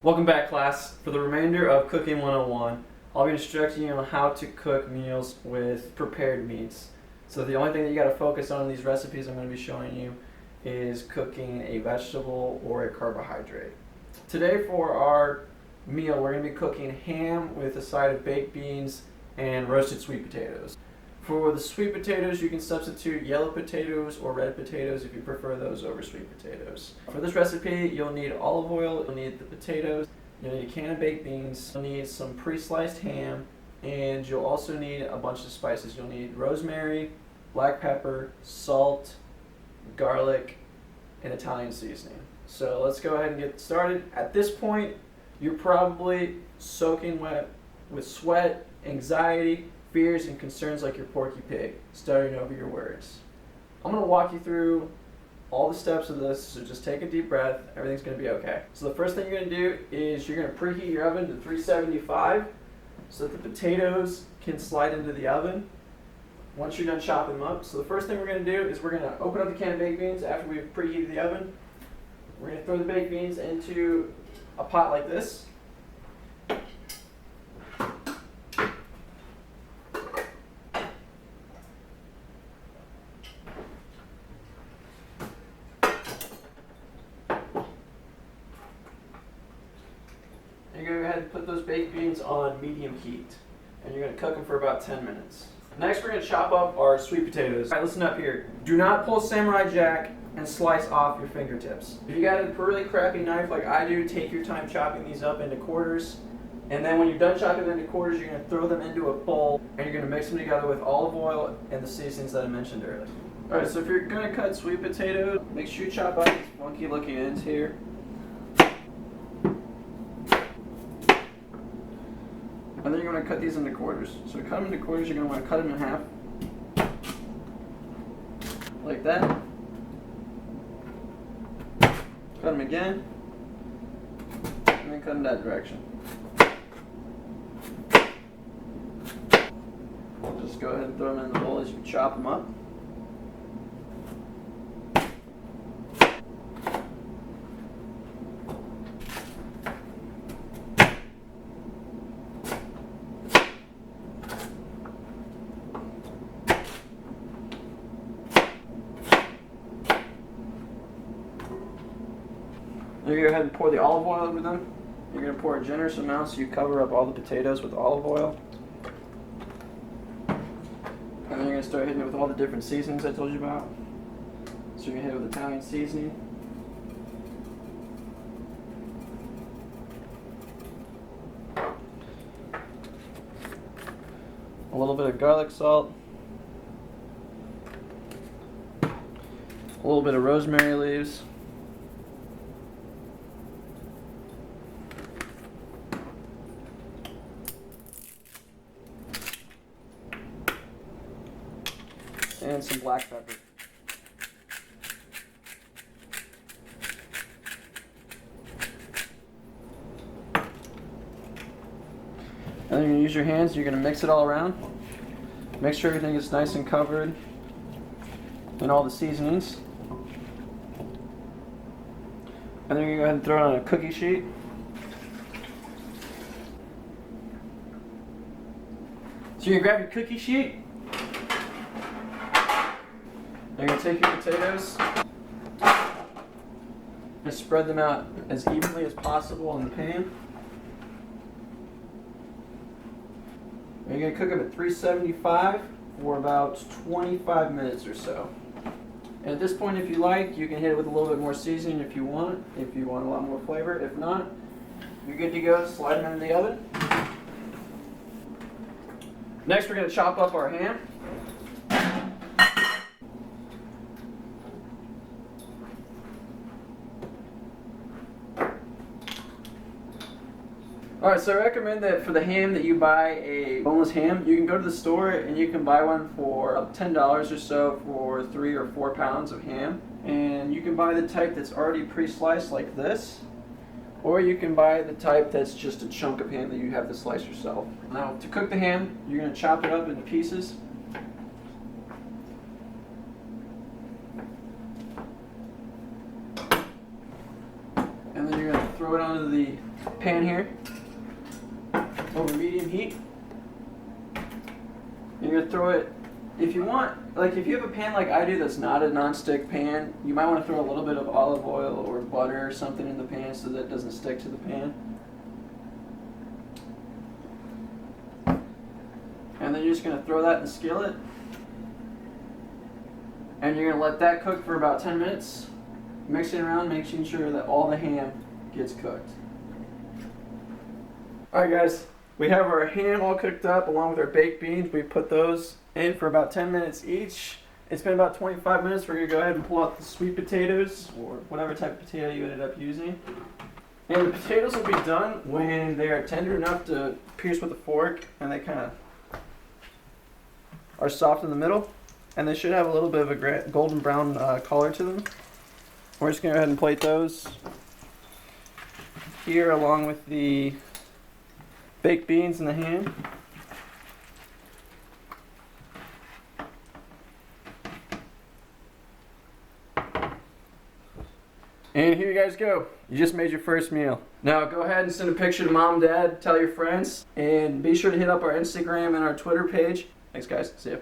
Welcome back, class. For the remainder of Cooking 101, I'll be instructing you on how to cook meals with prepared meats. So the only thing that you got to focus on in these recipes I'm going to be showing you is cooking a vegetable or a carbohydrate. Today for our meal, we're going to be cooking ham with a side of baked beans and roasted sweet potatoes. For the sweet potatoes, you can substitute yellow potatoes or red potatoes if you prefer those over sweet potatoes. For this recipe, you'll need olive oil, you'll need the potatoes, you'll need a can of baked beans, you'll need some pre-sliced ham, and you'll also need a bunch of spices. You'll need rosemary, black pepper, salt, garlic, and Italian seasoning. So let's go ahead and get started. At this point, you're probably soaking wet with sweat, anxiety, fears, and concerns like your Porky Pig, stuttering over your words. I'm going to walk you through all the steps of this, so just take a deep breath. Everything's going to be okay. So the first thing you're going to do is you're going to preheat your oven to 375 so that the potatoes can slide into the oven once you're done chopping them up. So the first thing we're going to do is we're going to open up the can of baked beans after we've preheated the oven. We're going to throw the baked beans into a pot like this. You're going to go ahead and put those baked beans on medium heat, and you're going to cook them for about 10 minutes. Next, we're going to chop up our sweet potatoes. All right, listen up here. Do not pull Samurai Jack and slice off your fingertips. If you got a really crappy knife like I do, take your time chopping these up into quarters, and then when you're done chopping them into quarters, you're going to throw them into a bowl, and you're going to mix them together with olive oil and the seasonings that I mentioned earlier. All right, so if you're going to cut sweet potatoes, make sure you chop out these funky looking ends here. And then you're going to cut these into quarters. So to cut them into quarters, you're going to want to cut them in half. Like that. Cut them again. And then cut them that direction. Just go ahead and throw them in the bowl as you chop them up. You're going to go ahead and pour the olive oil over them. You're going to pour a generous amount so you cover up all the potatoes with olive oil. And then you're going to start hitting it with all the different seasonings I told you about. So you're going to hit it with Italian seasoning. A little bit of garlic salt. A little bit of rosemary leaves. And some black pepper. And then you're going to use your hands, you're going to mix it all around. Make sure everything is nice and covered in all the seasonings. And then you're going to go ahead and throw it on a cookie sheet. So you're going to grab your cookie sheet. You're going to take your potatoes and spread them out as evenly as possible in the pan. And you're going to cook them at 375 for about 25 minutes or so. And at this point, if you like, you can hit it with a little bit more seasoning if you want a lot more flavor. If not, you're good to go. Slide them into the oven. Next, we're going to chop up our ham. Alright, so I recommend that for the ham that you buy a boneless ham, you can go to the store and you can buy one for $10 or so for 3 or 4 pounds of ham. And you can buy the type that's already pre-sliced like this, or you can buy the type that's just a chunk of ham that you have to slice yourself. Now, to cook the ham, you're going to chop it up into pieces. And then you're going to throw it onto the pan here over medium heat. You're gonna throw it, if you want, like if you have a pan like I do that's not a non-stick pan, you might want to throw a little bit of olive oil or butter or something in the pan so that it doesn't stick to the pan. And then you're just gonna throw that in the skillet. And you're gonna let that cook for about 10 minutes. Mixing around, making sure that all the ham gets cooked. Alright guys, we have our ham all cooked up along with our baked beans. We put those in for about 10 minutes each. It's been about 25 minutes. We're going to go ahead and pull out the sweet potatoes or whatever type of potato you ended up using. And the potatoes will be done when they are tender enough to pierce with a fork and they kind of are soft in the middle. And they should have a little bit of a golden brown color to them. We're just going to go ahead and plate those here along with the baked beans and the ham. And here you guys go. You just made your first meal. Now go ahead and send a picture to mom, dad, tell your friends, and be sure to hit up our Instagram and our Twitter page. Thanks guys, see ya.